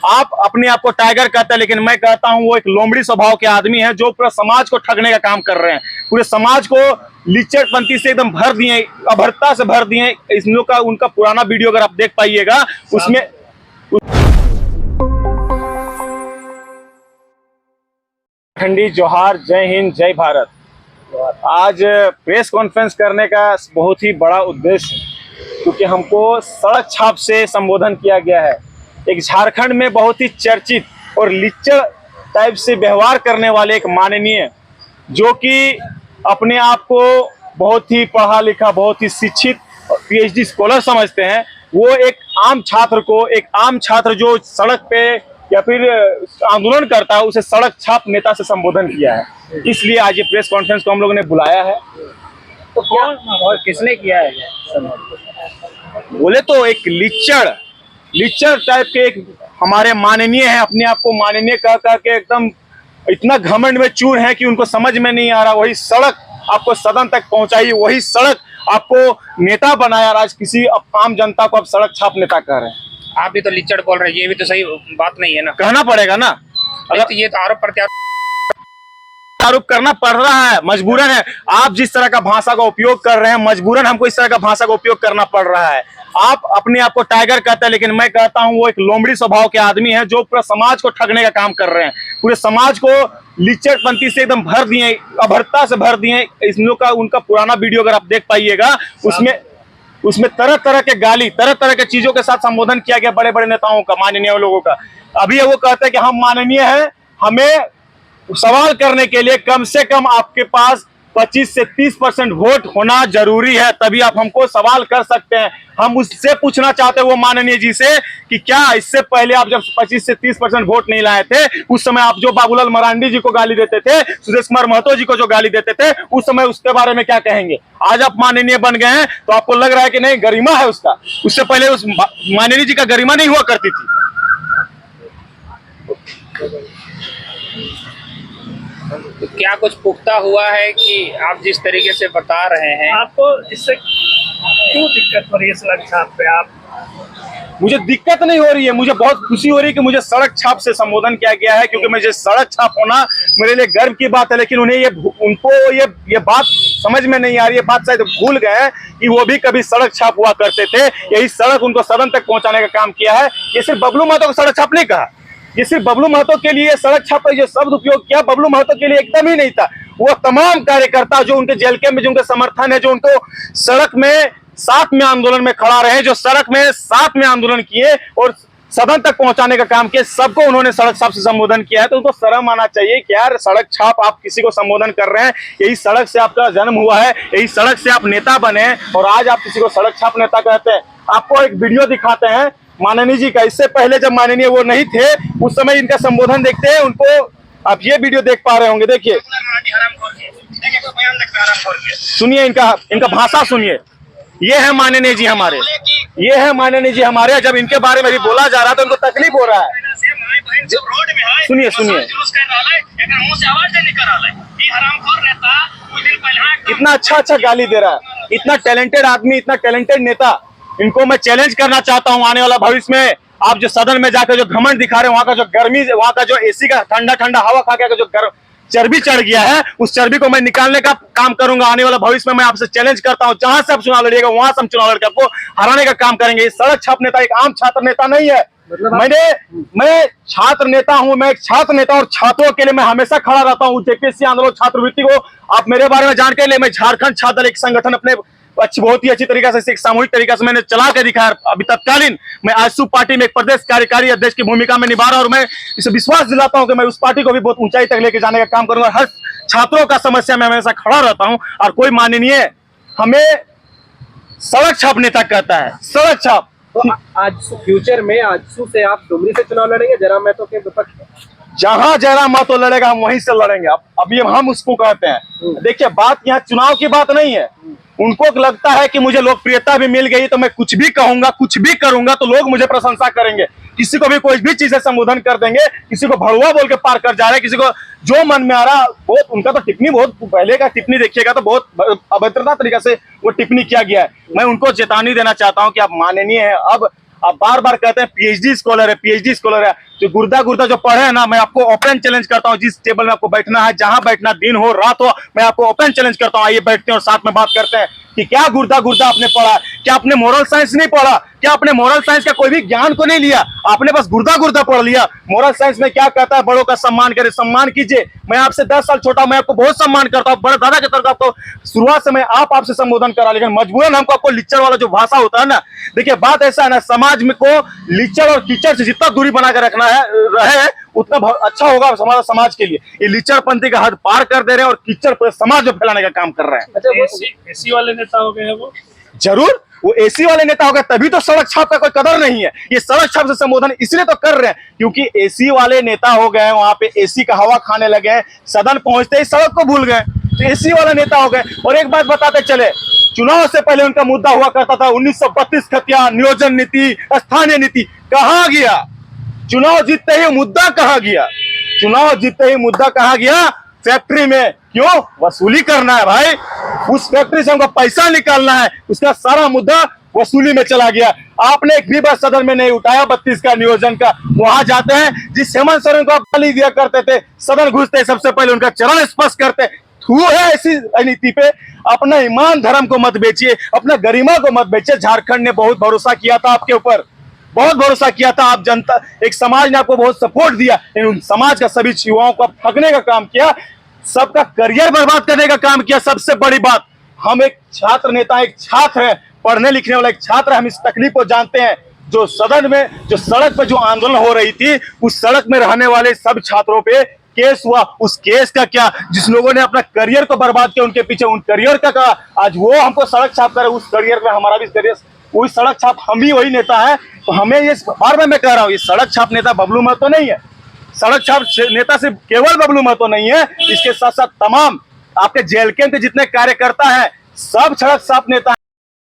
आप अपने आप को टाइगर कहते हैं, लेकिन मैं कहता हूं वो एक लोमड़ी स्वभाव के आदमी है जो पूरे समाज को ठगने का काम कर रहे हैं। पूरे समाज को लिच्चड़पंथी से एकदम भर दिए, अभद्रता से भर दिए। इन लोग का उनका पुराना वीडियो अगर आप देख पाइएगा उसमें ठंडी जोहार, जय हिंद, जय भारत। आज प्रेस कॉन्फ्रेंस करने का बहुत ही बड़ा उद्देश्य है क्योंकि हमको सड़क छाप से संबोधन किया गया है। एक झारखंड में बहुत ही चर्चित और लिच्चड़ टाइप से व्यवहार करने वाले एक माननीय, जो कि अपने आप को बहुत ही पढ़ा लिखा, बहुत ही शिक्षित पीएचडी स्कॉलर समझते हैं, वो एक आम छात्र जो सड़क पे या फिर आंदोलन करता है उसे सड़क छाप नेता से संबोधन किया है। इसलिए आज ये प्रेस कॉन्फ्रेंस को हम लोगों ने बुलाया है। तो कौन और किसने किया है? बोले तो एक लिच्चड़ टाइप के एक हमारे माननीय है, अपने आप को माननीय कह के एकदम इतना घमंड में चूर है कि उनको समझ में नहीं आ रहा। वही सड़क आपको सदन तक पहुंचाई, वही सड़क आपको नेता बनाया, आज किसी आम जनता को आप सड़क छाप नेता कह रहे हैं। आप भी तो लिच्चड़ बोल रहे हैं, ये भी तो सही बात नहीं है ना। कहना पड़ेगा ना, अगर तो ये तो आरोप करना पड़ रहा है, मजबूरन है। आप जिस तरह का भाषा का उपयोग कर रहे हैं, मजबूरन हमको इस तरह का भाषा का उपयोग करना पड़ रहा है। आप अपने आप को टाइगर कहते हैं, लेकिन मैं कहता हूं वो एक लोमड़ी स्वभाव के आदमी है जो पूरे समाज को ठगने का काम कर रहे हैं। पूरे समाज को लिच्चड़पंथी से एकदम भर दिए, अभद्रता से भर दिए। इन लोग का उनका पुराना वीडियो अगर आप देख पाइएगा उसमें तरह तरह के गाली, तरह तरह के चीजों के साथ संबोधन किया गया बड़े बड़े नेताओं का, माननीय लोगों का। अभी वो कहते हैं कि हम माननीय हैं, हमें सवाल करने के लिए कम से कम आपके पास 25 से 30% वोट होना जरूरी है, तभी आप हमको सवाल कर सकते हैं। हम उससे पूछना चाहते हैं वो माननीय जी से कि क्या इससे पहले आप जब 25 से 30% वोट नहीं लाए थे, उस समय आप जो बाबूलाल मरांडी जी को गाली देते थे, सुरेश कुमार महतो जी को जो गाली देते थे, उस समय उसके बारे में क्या कहेंगे? आज आप माननीय बन गए हैं तो आपको लग रहा है कि नहीं गरिमा है उसका। उससे पहले उस माननीय जी का गरिमा नहीं हुआ करती थी। तो क्या कुछ पुख्ता हुआ है कि आप जिस तरीके से बता रहे हैं? आपको इससे क्यों दिक्कत हो रही है सड़क छाप पे? मुझे दिक्कत नहीं हो रही है, मुझे बहुत खुशी हो रही है कि मुझे सड़क छाप से संबोधन किया गया है, क्योंकि मुझे सड़क छाप होना मेरे लिए गर्व की बात है। लेकिन उनको ये बात समझ में नहीं आ रही है, बात शायद भूल गए हैं कि वो भी कभी सड़क छाप हुआ करते थे। यही सड़क उनको सदन तक पहुंचाने का काम किया है। ये सिर्फ बबलू महतो को सड़क छाप नहीं कहा, ये सिर्फ बबलू महतो के लिए सड़क छाप का जो शब्द उपयोग किया, बबलू महतो के लिए एकदम ही नहीं था। वो तमाम कार्यकर्ता जो उनके जेल के में, जो उनके समर्थन है, जो उनको सड़क में साथ में आंदोलन में खड़ा रहे, जो सड़क में साथ में आंदोलन किए और सदन तक पहुंचाने का काम किया, सबको उन्होंने सड़क छाप से संबोधन किया है। तो उनको शर्म आना चाहिए कि यार सड़क छाप आप किसी को संबोधन कर रहे हैं। यही सड़क से आपका जन्म हुआ है, यही सड़क से आप नेता बने और आज आप किसी को सड़क छाप नेता कहते हैं। आपको एक वीडियो दिखाते हैं माननीय जी का। इससे पहले जब माननीय वो नहीं थे उस समय इनका संबोधन देखते हैं, उनको आप ये वीडियो देख पा रहे होंगे। देखिए, सुनिए इनका भाषा सुनिए। ये है माननीय जी हमारे, ये है माननीय जी हमारे। जब इनके बारे में भी बोला जा रहा है तो उनको तकलीफ हो रहा है। सुनिए कितना अच्छा गाली दे रहा है। इतना टैलेंटेड आदमी, इतना टैलेंटेड नेता, इनको मैं चैलेंज करना चाहता हूं आने वाला भविष्य में आप जो सदन में जाकर जो घमंड दिखा रहे हैं, वहां का जो गर्मी, वहां का जो एसी का ठंडा ठंडा हवा खा के जो चर्बी चढ़ गया है, उस चर्बी को मैं निकालने का काम करूंगा आने वाला भविष्य में। मैं आपसे चैलेंज करता हूं, जहां से आप चुनाव लड़िएगा वहां से हम चुनाव लड़कर आपको हराने का काम करेंगे। ये सड़क छाप नेता एक आम छात्र नेता नहीं है। मैं छात्र नेता हूं, मैं एक छात्र नेता और छात्रों के लिए मैं हमेशा खड़ा रहता हूं। जेपीएससी आंदोलन छात्रवृत्ति को आप मेरे बारे में जान के लिए, मैं झारखंड छात्र एक संगठन अपने बहुत ही अच्छी तरीके से, एक सामूहिक तरीके से मैंने चला के दिखाया। अभी तत्कालीन मैं आजसू पार्टी में एक प्रदेश कार्यकारी अध्यक्ष की भूमिका में निभा रहा और मैं इसे विश्वास दिलाता हूं कि मैं उस पार्टी को भी बहुत ऊंचाई तक लेके जाने का काम करूंगा। हर छात्रों का समस्या में हमेशा खड़ा रहता हूं और कोई माननीय हमें सड़क छाप नेता कहता है, सड़क छाप। तो आज फ्यूचर में आजसू से आप डुमरी से चुनाव लड़ेंगे जयराम महतो के विपक्ष में? जहां जयराम महतो लड़ेगा हम वहीं से लड़ेंगे। अभी हम उसको कहते हैं। देखिए, बात यहाँ चुनाव की बात नहीं है। उनको लगता है कि मुझे लोकप्रियता भी मिल गई तो मैं कुछ भी कहूंगा, कुछ भी करूंगा तो लोग मुझे प्रशंसा करेंगे। किसी को भी कोई भी चीज से संबोधन कर देंगे, किसी को भड़ुआ बोल के पार कर जा रहे हैं, किसी को जो मन में आ रहा। बहुत उनका तो टिप्पणी, बहुत पहले का टिप्पणी देखिएगा तो बहुत अभद्रता तरीका से वो टिप्पणी किया गया है। मैं उनको चेतावनी देना चाहता हूं कि आप माननीय है, अब आप बार बार कहते हैं पीएचडी स्कॉलर है, पीएचडी स्कॉलर है। जो गुर्दा गुर्दा जो पढ़े हैं ना, मैं आपको ओपन चैलेंज करता हूँ, जिस टेबल में आपको बैठना है, जहां बैठना, दिन हो रात हो, मैं आपको ओपन चैलेंज करता हूँ, आइए बैठते हैं और साथ में बात करते हैं कि क्या गुर्दा गुर्दा आपने पढ़ा, क्या आपने मोरल साइंस नहीं पढ़ा, क्या आपने मोरल साइंस का कोई भी ज्ञान को नहीं लिया, आपने बस गुर्दा गुर्दा पढ़ लिया। मोरल साइंस में क्या कहता है, बड़ों का सम्मान करे, सम्मान कीजिए। मैं आपसे 10 साल छोटा हूं, मैं आपको बहुत सम्मान करता हूं, बड़े दादा के तरफ आपको शुरुआत से मैं आपसे संबोधन करा, लेकिन मजबूरन हमको आपको लिच्चर वाला जो भाषा होता है ना, देखिए बात ऐसा है ना, समाज में को लिच्चर और कीचड़ से जितना दूरी बना के रखना है रहे उतना अच्छा होगा हमारा समाज के लिए। ये लिच्चरपंथी का हद पार कर दे रहे हैं और कीचड़ पूरे समाज में फैलाने का काम कर रहे हैं। अच्छा वो एसी वाले नेता हो गए हैं वो। जरूर वो एसी वाले नेता होगा, तभी तो सड़क छाप का कोई कदर नहीं है। ये सड़क छाप से संबोधन इसलिए तो कर रहे हैं क्योंकि एसी वाले नेता हो गए, वहां पे एसी का हवा खाने लगे हैं, सदन पहुंचते ही सड़क को भूल गए, तो एसी वाला नेता हो गए। और एक बात बताते चले, चुनाव से पहले उनका मुद्दा हुआ करता था 1932 खतिया, नियोजन नीति, स्थानीय नीति, कहां गया? चुनाव जीतते ही मुद्दा कहां गया? चुनाव जीतते ही मुद्दा कहां गया? फैक्ट्री में। क्यों? वसूली करना है भाई, उस फैक्ट्री से हमको पैसा निकालना है, उसका सारा मुद्दा वसूली में चला गया। आपने एक भी बार सदन में नहीं उठाया 32 का नियोजन का। वहां जाते हैं, जिस हेमंत सोरेन को आप गाली दिया करते थे, सदन घुसते सबसे पहले उनका चरण स्पर्श करते। थू है ऐसी नीति पे। अपना ईमान धर्म को मत बेचिए, अपना गरिमा को मत बेचिए। झारखंड ने बहुत भरोसा किया था आपके ऊपर, बहुत भरोसा किया था। आप जनता, एक समाज ने आपको बहुत सपोर्ट दिया, लेकिन समाज का सभी युवाओं को ठगने का काम किया, सबका करियर बर्बाद करने का काम किया। सबसे बड़ी बात, हम एक छात्र नेता, एक छात्र है, पढ़ने लिखने वाला एक छात्र, हम इस तकलीफ को जानते हैं। जो सदन में, जो सड़क पे जो आंदोलन हो रही थी, उस सड़क में रहने वाले सब छात्रों पे केस हुआ। उस केस का क्या, जिस लोगों ने अपना करियर को बर्बाद किया उनके पीछे, उन करियर का क्या, आज वो हमको सड़क छाप करे। उस करियर में हमारा भी करियर, वही सड़क छाप, हम भी वही नेता है। तो हमें ये बार बार मैं कह रहा हूँ, ये सड़क छाप नेता बबलू महतो नहीं है। सड़क छाप नेता से केवल बबलू महतो नहीं है, इसके साथ साथ तमाम आपके जेल के जितने कार्यकर्ता हैं, सब सड़क छाप नेता